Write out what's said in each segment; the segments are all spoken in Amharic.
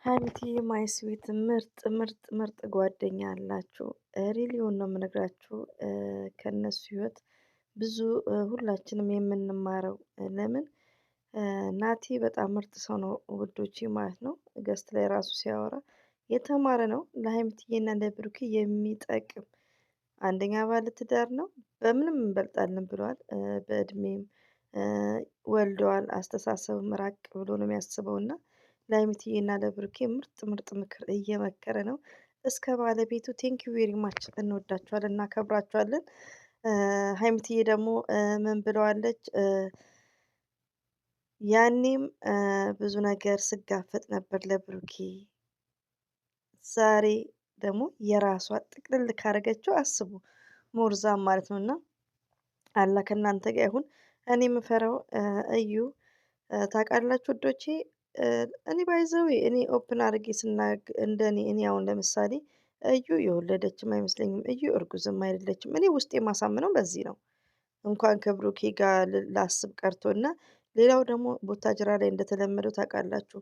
ሀይሚቲ ማይ ስዊት ምርጥ ምርጥ ምርጥ ጓደኛ አላችሁ። ሪሊውን ነው የምነግራችሁ። ከነሱ ህይወት ብዙ ሁላችንም የምንማረው ለምን ናቲ በጣም ምርጥ ሰው ነው ውዶቼ ማለት ነው። ገስት ላይ ራሱ ሲያወራ የተማረ ነው። ለሀይሚትዬና ለብሩኬ የሚጠቅም አንደኛ ባለ ትዳር ነው። በምንም እንበልጣለን ብለዋል። በእድሜም ወልደዋል። አስተሳሰብም ራቅ ብሎ ነው የሚያስበው እና ለሀይሚትዬና ለብሩኬ ምርጥ ምርጥ ምክር እየመከረ ነው። እስከ ባለቤቱ ቴንኪዩ ቬሪ ማች እንወዳችኋለን፣ እናከብራችኋለን። ሀይሚትዬ ደግሞ ምን ብለዋለች? ያኔም ብዙ ነገር ስጋፈጥ ነበር ለብሩኬ፣ ዛሬ ደግሞ የራሷ ጥቅልል ካረገችው አስቡ፣ ሞርዛም ማለት ነው። እና አላህ ከእናንተ ጋር ይሁን። እኔ የምፈራው እዩ ታውቃላችሁ ወዶቼ፣ እኔ ባይዘዌ እኔ ኦፕን አድርጌ እኔ አሁን ለምሳሌ እዩ የወለደችም አይመስለኝም፣ እዩ እርጉዝም አይደለችም። እኔ ውስጥ የማሳምነው በዚህ ነው። እንኳን ከብሩኬ ጋር ላስብ ቀርቶ እና ሌላው ደግሞ ቦታጅራ ላይ እንደተለመደው ታውቃላችሁ፣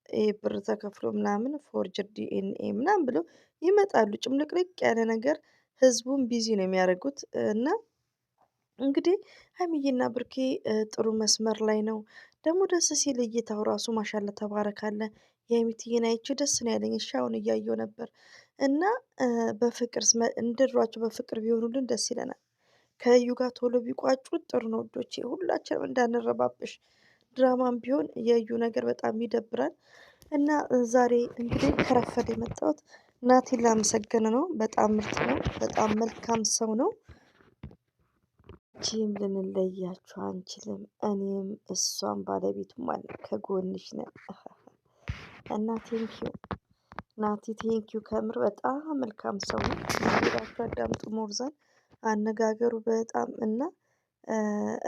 ይሄ ብር ተከፍሎ ምናምን ፎርጅር ዲኤንኤ ምናምን ብለው ይመጣሉ። ጭምልቅልቅ ያለ ነገር ህዝቡን ቢዚ ነው የሚያደርጉት። እና እንግዲህ ሀይሚዬና ብሩኬ ጥሩ መስመር ላይ ነው። ደግሞ ደስ ሲል እይታው ራሱ ማሻላ ተባረካለ። የሀይሚትዬን አይቼ ደስ ነው ያለኝ። እሺ አሁን እያየሁ ነበር እና በፍቅር እንደድሯቸው በፍቅር ቢሆኑልን ደስ ይለናል። ከእዩ ጋር ቶሎ ቢቋጩት ጥሩ ነው ውዶቼ፣ ሁላችንም እንዳንረባብሽ። ድራማም ቢሆን የእዩ ነገር በጣም ይደብራል። እና ዛሬ እንግዲህ ከረፈደ የመጣሁት ናቲን ላመሰግን ነው። በጣም ምርጥ ነው። በጣም መልካም ሰው ነው። አንቺም ልንለያችሁ አንችልም። እኔም እሷም ባለቤቱም አለ ከጎንሽ ነን። እና ቴንኪዩ ናቲ፣ ቴንኪዩ ከምር በጣም መልካም ሰው ነው። ሄዳችሁ አዳምጡ። ሞርዛን አነጋገሩ በጣም እና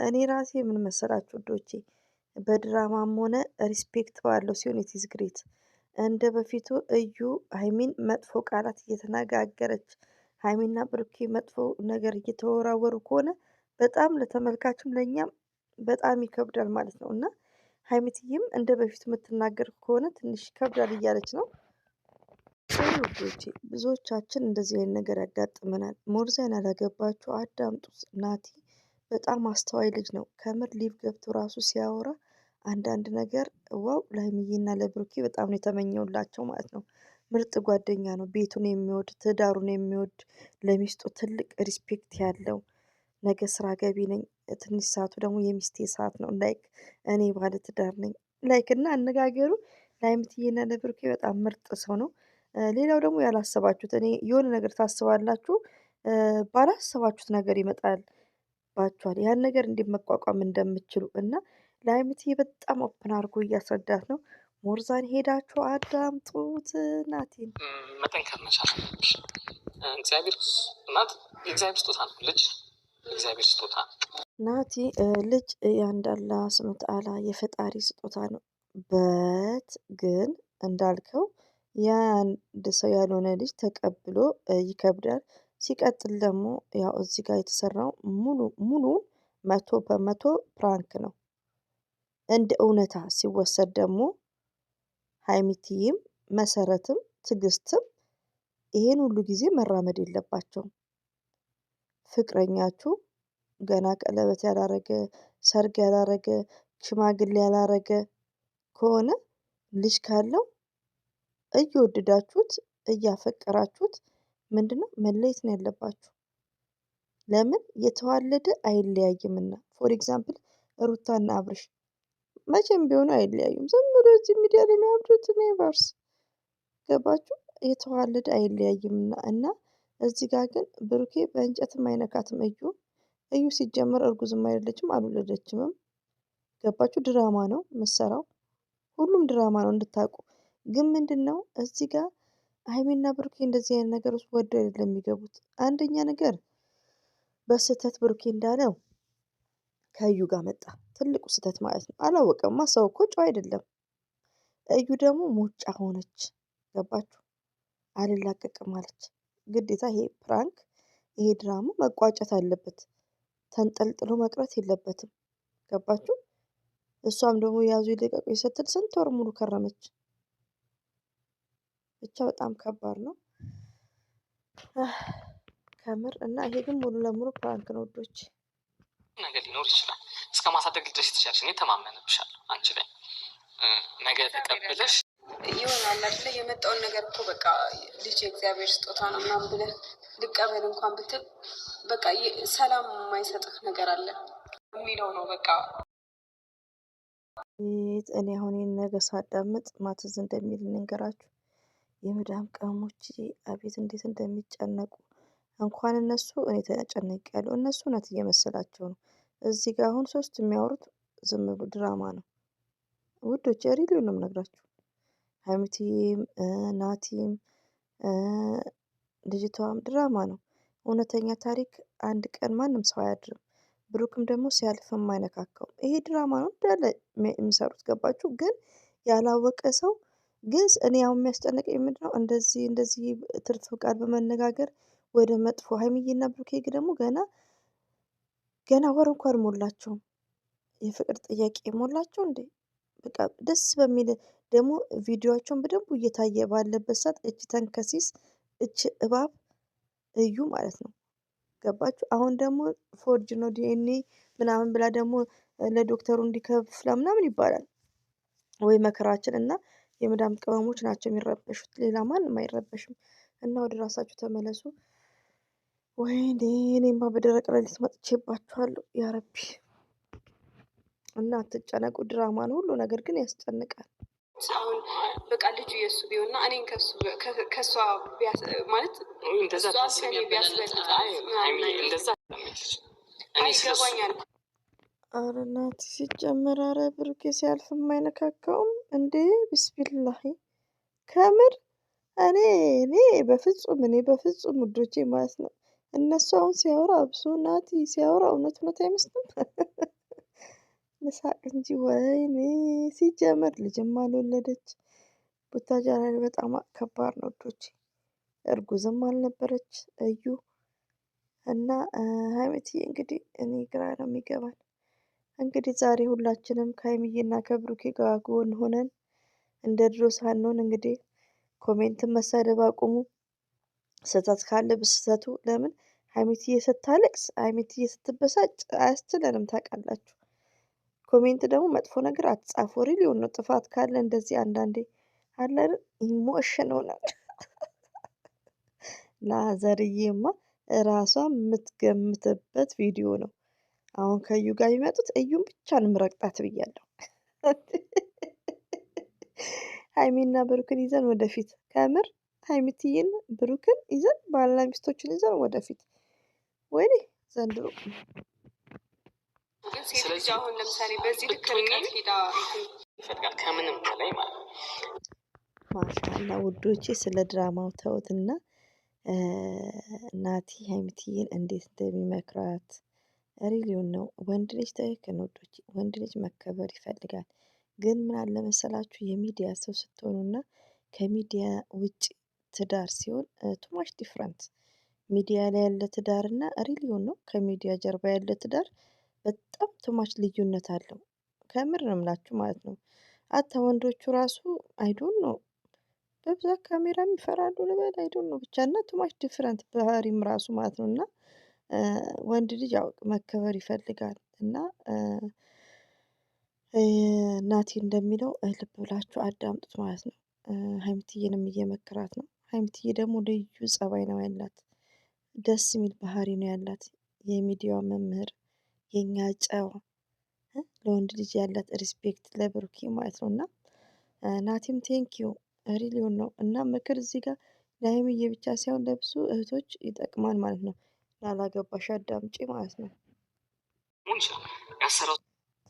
እኔ ራሴ ምን መሰላችሁ ወዶቼ፣ በድራማም ሆነ ሪስፔክት ባለው ሲሆን ኢትዝ ግሬት። እንደ በፊቱ እዩ ሀይሚን መጥፎ ቃላት እየተነጋገረች ሀይሚና ብሩኬ መጥፎ ነገር እየተወራወሩ ከሆነ በጣም ለተመልካችም ለእኛም በጣም ይከብዳል ማለት ነው። እና ሀይሚትዬም እንደ በፊቱ የምትናገር ከሆነ ትንሽ ይከብዳል እያለች ነው። ውዶቼ ብዙዎቻችን እንደዚህ አይነት ነገር ያጋጥመናል። ሞርዛን ያላገባችሁ አዳምጡት። ናቲ በጣም አስተዋይ ልጅ ነው። ከምር ሊቭ ገብቶ ራሱ ሲያወራ አንዳንድ ነገር ዋው፣ ለሀይሚዬና ለብሩኬ በጣም ነው የተመኘውላቸው ማለት ነው። ምርጥ ጓደኛ ነው። ቤቱን የሚወድ ትዳሩን የሚወድ ለሚስጡ ትልቅ ሪስፔክት ያለው፣ ነገ ስራ ገቢ ነኝ፣ ትንሽ ሰዓቱ ደግሞ የሚስቴ ሰዓት ነው፣ ላይክ እኔ ባለ ትዳር ነኝ፣ ላይክ እና አነጋገሩ ለሀይሚትዬና ለብሩኬ በጣም ምርጥ ሰው ነው። ሌላው ደግሞ ያላሰባችሁት፣ እኔ የሆነ ነገር ታስባላችሁ፣ ባላሰባችሁት ነገር ይመጣል ባችኋል። ያን ነገር እንዴት መቋቋም እንደምትችሉ እና ለሀይሚትዬ በጣም ኦፕን አድርጎ እያስረዳት ነው። ሞርዛን ሄዳችሁ አዳምጡት ናቲን። መጠንከር መቻል አለብሽ። እግዚአብሔር እናት የእግዚአብሔር ስጦታ ነው። ልጅ የእግዚአብሔር ስጦታ ነው። ናቲ ልጅ የአንድ አላህ ሱብሃነሁ ወተዓላ የፈጣሪ ስጦታ ነው። ግን እንዳልከው የአንድ ሰው ያልሆነ ልጅ ተቀብሎ ይከብዳል። ሲቀጥል ደግሞ ያው እዚህ ጋር የተሰራው ሙሉ 100% ፕራንክ ነው። እንደ እውነታ ሲወሰድ ደግሞ ሀይሚትዬም መሰረትም ትዕግስትም ይሄን ሁሉ ጊዜ መራመድ የለባቸውም። ፍቅረኛችሁ ገና ቀለበት ያላረገ፣ ሰርግ ያላረገ፣ ሽማግሌ ያላረገ ከሆነ ልጅ ካለው እየወደዳችሁት እያፈቀራችሁት ምንድነው መለየት ነው ያለባችሁ። ለምን የተዋለደ አይለያይምና። ፎር ኤግዛምፕል ሩታና አብርሽ መቼም ቢሆኑ አይለያዩም። ዝም ብሎ እዚህ ሚዲያ ላይ የሚያብዱት ኔቨርስ። ገባችሁ? የተዋለደ አይለያይምና። እና እዚህ ጋር ግን ብሩኬ በእንጨትም አይነካትም። እዩ ሲጀመር እርጉዝም አይደለችም አልወለደችምም። ገባችሁ? ድራማ ነው መሰራው። ሁሉም ድራማ ነው እንድታውቁ። ግን ምንድነው እዚህ ጋር ሀይሚና ብሩኬ እንደዚህ አይነት ነገር ውስጥ ወደው አይደለም የሚገቡት። አንደኛ ነገር በስህተት ብሩኬ እንዳለው ከእዩ ጋር መጣ። ትልቁ ስህተት ማለት ነው። አላወቀማ። ሰው እኮ ጨው አይደለም። እዩ ደግሞ ሞጫ ሆነች። ገባችሁ? አልላቀቅም አለች። ግዴታ ይሄ ፕራንክ ይሄ ድራማ መቋጨት አለበት። ተንጠልጥሎ መቅረት የለበትም። ገባችሁ? እሷም ደግሞ ያዙ ይልቀቁኝ ስትል ስንት ወር ሙሉ ከረመች። ብቻ በጣም ከባድ ነው ከምር። እና ይሄ ግን ሙሉ ለሙሉ ፕራንክ ነው ውዶች። ነገር ሊኖር ይችላል። እስከ ማሳደግ ድረስ ትችላለሽ። እኔ ተማመንብሻለሁ አንቺ ላይ። ነገ ተቀብለሽ ይሆናል አይደለ? የመጣውን ነገር እኮ በቃ ልጅ የእግዚአብሔር ስጦታ ነው ምናምን ብለህ ልቀበል እንኳን ብትል በቃ ሰላም የማይሰጥህ ነገር አለ የሚለው ነው በቃ። እኔ አሁን ይህን ነገር ሳዳምጥ ማትዝ እንደሚል ልንገራችሁ። የመዳም ቅመሞች አቤት እንዴት እንደሚጨነቁ እንኳን እነሱ እኔ ተጨነቅያለሁ። እነሱ እውነት እየመሰላቸው ነው። እዚህ ጋር አሁን ሶስት የሚያወሩት ዝም ብሎ ድራማ ነው ውዶች። ሪሊ ነው የምነግራችሁ። ሀይሚቲም ናቲም ልጅቷም ድራማ ነው። እውነተኛ ታሪክ አንድ ቀን ማንም ሰው አያድርም። ብሩክም ደግሞ ሲያልፍም አይነካካውም። ይሄ ድራማ ነው እንዳለ የሚሰሩት ገባችሁ? ግን ያላወቀ ሰው ግን እኔ ያው የሚያስጨንቀኝ ምንድን ነው እንደዚህ ትርፍ ቃል በመነጋገር ወደ መጥፎ ሀይሚዬና ብሩኬ ደግሞ ገና ወር እንኳን ሞላቸውም የፍቅር ጥያቄ ሞላቸው እንዴ! በቃ ደስ በሚል ደግሞ ቪዲዮቸውን በደንብ እየታየ ባለበት ሰዓት እች ተንከሲስ እች እባብ እዩ ማለት ነው። ገባችሁ? አሁን ደግሞ ፎርጅ ነው ዲኤንኤ ምናምን ብላ ደግሞ ለዶክተሩ እንዲከፍላ ምናምን ይባላል። ወይ መከራችን። እና የመዳም ቅመሞች ናቸው የሚረበሹት፣ ሌላ ማንም አይረበሽም። እና ወደ ራሳችሁ ተመለሱ። ወይኔ እኔማ በደረቅ ሌሊት መጥቼባችኋለሁ ያረቢ። እና አትጨነቁ፣ ድራማ ነው ሁሉ ነገር፣ ግን ያስጨንቃል። አሁን በቃ ልጁ የእሱ ቢሆንና እኔን ከእሷ ማለት እንደዛ ይገባኛል። አረ እናቴ ሲጨመር፣ አረ ብሩኬ ሲያልፍ የማይነካካውም እንዴ! ቢስሚላሂ ከምር እኔ በፍጹም ውዶቼ ማለት ነው። እነሱ አሁን ሲያወራ አብሶ ናቲ ሲያወራ እውነት አይመስልም። ልሳቅ እንጂ ወይኔ። ሲጀመር ልጅም አልወለደች። ቡታጀራ ላይ በጣም ከባድ ነው ውዶቼ። እርጉዝም አልነበረች እዩ። እና ሀይሚትዬ እንግዲህ እኔ ግራ ነው የሚገባን። እንግዲህ ዛሬ ሁላችንም ከሀይሚዬና ከብሩኬ ጋር ጎን ሆነን እንደ ድሮ ሳንሆን እንግዲህ ኮሜንትን መሳደብ አቁሙ። ስህተት ካለ ብስህተቱ ለምን ሀይሚትዬ ስታለቅስ ሀይሚትዬ ስትበሳጭ አያስችለንም ታውቃላችሁ። ኮሜንት ደግሞ መጥፎ ነገር አትጻፉ። ሪሊውን ነው። ጥፋት ካለ እንደዚህ አንዳንዴ አለን ኢሞሽን ሆናል። ላዘርዬማ ራሷ የምትገምትበት ቪዲዮ ነው። አሁን ከእዩ ጋር የሚመጡት እዩን ብቻ ነው ምረቅጣት ብያለሁ። ሀይሚና ብሩክን ይዘን ወደፊት፣ ከምር ሀይሚትዬን ብሩክን ይዘን ባልና ሚስቶችን ይዘን ወደፊት። ወይኔ ዘንድሮ ሴት ልጅ አሁን ለምሳሌ በዚህ ልክ ርቀት ሄዳ ይፈልጋል ከምንም በላይ ማለት ነው። ማሻአላ ውዶቼ፣ ስለ ድራማው ተውትና ናቲ ሀይሚትዬን እንዴት እንደሚመክራት ሪሊውን ነው። ወንድ ልጅ ትክክል ነው ውዶቼ፣ ወንድ ልጅ መከበር ይፈልጋል። ግን ምን አለ መሰላችሁ የሚዲያ ሰው ስትሆኑና ከሚዲያ ውጭ ትዳር ሲሆን ቱማች ዲፍረንት። ሚዲያ ላይ ያለ ትዳር እና ሪሊውን ነው ከሚዲያ ጀርባ ያለ ትዳር በጣም ቱማች ልዩነት አለው። ከምር ነው የምላችሁ ማለት ነው። አታ ወንዶቹ ራሱ አይዶን ነው በብዛት ካሜራ የሚፈራሉ ልበል አይዶን ነው ብቻ። እና ቱማች ዲፍረንት ባህሪም ራሱ ማለት ነው። እና ወንድ ልጅ ያው መከበር ይፈልጋል። እና ናቲ እንደሚለው ልብ ብላችሁ አዳምጡት ማለት ነው። ሀይሚትዬንም እየመከራት ነው። ሀይሚትዬ ደግሞ ልዩ ጸባይ ነው ያላት፣ ደስ የሚል ባህሪ ነው ያላት። የሚዲያዋ መምህር፣ የኛ ጨዋ፣ ለወንድ ልጅ ያላት ሪስፔክት ለብሩኬ ማለት ነው። እና ናቲም ቴንኪዩ ሪሊውን ነው። እና ምክር እዚህ ጋር ለሀይሚዬ ብቻ ሳይሆን ለብዙ እህቶች ይጠቅማል ማለት ነው። ላላገባሽ አዳምጪ ማለት ነው።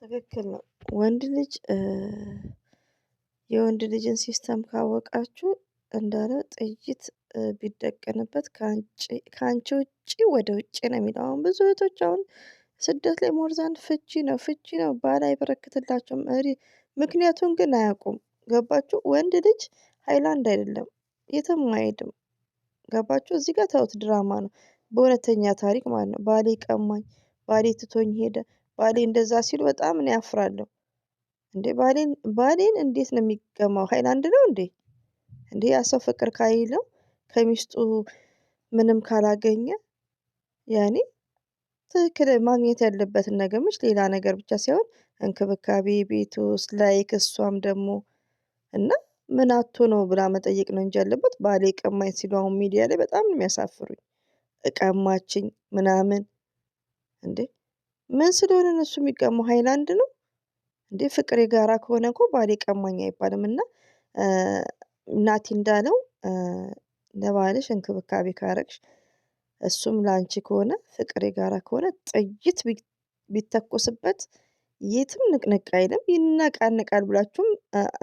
ትክክል ነው። ወንድ ልጅ የወንድ ልጅን ሲስተም ካወቃችሁ እንዳለ ጥይት ቢደቀንበት ከአንቺ ውጭ ወደ ውጭ ነው የሚለው። አሁን ብዙ እህቶች አሁን ስደት ላይ ሞርዛን ፍቺ ነው ባል አይበረክትላቸውም። ምክንያቱም ግን አያውቁም። ገባችሁ? ወንድ ልጅ ሃይላንድ አይደለም፣ የትም አይሄድም። ገባችሁ? እዚህ ጋር ተውት፣ ድራማ ነው። በእውነተኛ ታሪክ ማለት ነው። ባሌ ቀማኝ፣ ባሌ ትቶኝ ሄደ፣ ባሌ እንደዛ ሲሉ በጣም እኔ አፍራለሁ። እንዴ ባሌን እንዴት ነው የሚቀማው? ሃይላንድ ነው እንዴ? እንዴ ያ ሰው ፍቅር ካይለው ከሚስጡ ምንም ካላገኘ ያኔ ትክክል ማግኘት ያለበትን ነገር ምች ሌላ ነገር ብቻ ሳይሆን እንክብካቤ ቤት ውስጥ ላይክ እሷም ደግሞ እና ምን አጥቶ ነው ብላ መጠየቅ ነው እንጂ ያለበት ባሌ ቀማኝ ሲሉ አሁን ሚዲያ ላይ በጣም ነው የሚያሳፍሩኝ። እቀማችኝ ምናምን እንዴ ምን ስለሆነ እነሱ የሚቀማው ሃይላንድ ነው እንዴ? ፍቅር የጋራ ከሆነ እኮ ባሌ ቀማኝ አይባልም። እና ናቲ እንዳለው ለባልሽ እንክብካቤ ካረግሽ እሱም ላንቺ ከሆነ ፍቅር የጋራ ከሆነ ጥይት ቢተኮስበት የትም ንቅንቅ አይልም፣ ይነቃነቃል ብላችሁም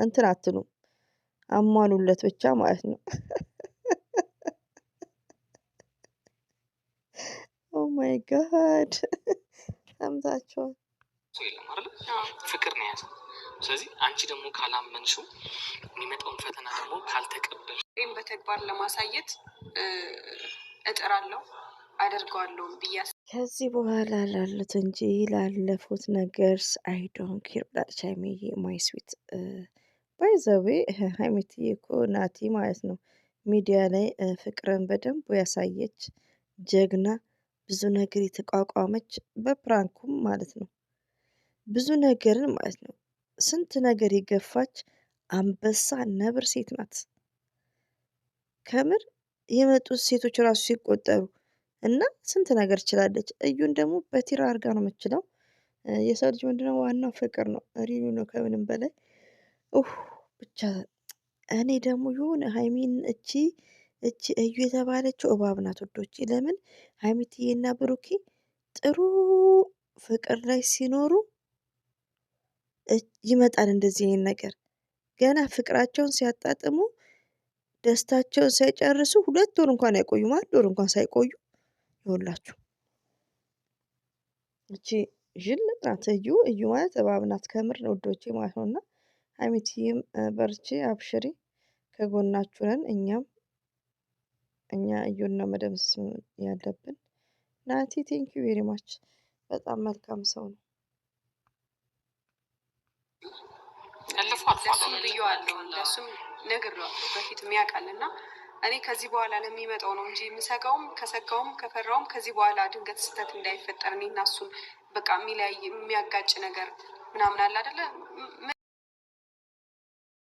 እንትን አትሉም። አሟኑለት ብቻ ማለት ነው። ኦ ማይ ጋድ ሰምታችኋል። የለም አይደል? ፍቅር ነው የያዘው። ስለዚህ አንቺ ደግሞ ካላመንሽው የሚመጣውን ፈተና ደግሞ ካልተቀበልሽ ይህም በተግባር ለማሳየት እጥራለሁ አደርገዋለሁም ብያ ከዚህ በኋላ ላሉት እንጂ ላለፉት ነገርስ አይ ዶንት ኬር ብላለች ሀይሚዬ። ማይ ስዊት ባይ ዘ ዌይ ሀይሚትዬ እኮ ናቲ ማለት ነው ሚዲያ ላይ ፍቅርን በደንብ ያሳየች ጀግና፣ ብዙ ነገር የተቋቋመች በፕራንኩም ማለት ነው ብዙ ነገርን ማለት ነው ስንት ነገር የገፋች አንበሳ ነብር ሴት ናት። ከምር የመጡት ሴቶች ራሱ ሲቆጠሩ እና ስንት ነገር ችላለች። እዩን ደግሞ በቲራ አድርጋ ነው የምችለው። የሰው ልጅ ምንድነው ዋናው ፍቅር ነው፣ ሪሉ ነው ከምንም በላይ ብቻ። እኔ ደግሞ የሆነ ሀይሚን እቺ እዩ የተባለችው እባብ ናት ወዶቼ። ለምን ሀይሚትዬና ብሩኬ ጥሩ ፍቅር ላይ ሲኖሩ ይመጣል እንደዚህ አይነት ነገር። ገና ፍቅራቸውን ሲያጣጥሙ ደስታቸውን ሳይጨርሱ 2 ወር እንኳን አይቆዩም፣ 1 ወር እንኳን ሳይቆዩ ይኸውላችሁ እቺ ዥልጥ ናት እዩ ማለት እባብ ናት ከምር ውዶቼ ማለት ነው። እና ሀይሚትዬም በርቺ አብሽሪ፣ ከጎናችሁ ነን እኛ እዩን ነው መደምሰስ ያለብን። ናቲ ቴንክ ዩ ቬሪ ማች በጣም መልካም ሰው ነው። ለሱም ብዬዋለሁ ለሱም ነግሬዋለሁ በፊትም ያውቃል። እና እኔ ከዚህ በኋላ ለሚመጣው ነው እንጂ የምሰጋውም ከሰጋውም ከፈራውም ከዚህ በኋላ ድንገት ስህተት እንዳይፈጠር እኔ እና እሱን በቃ የሚለያይ የሚያጋጭ ነገር ምናምን አለ አይደለ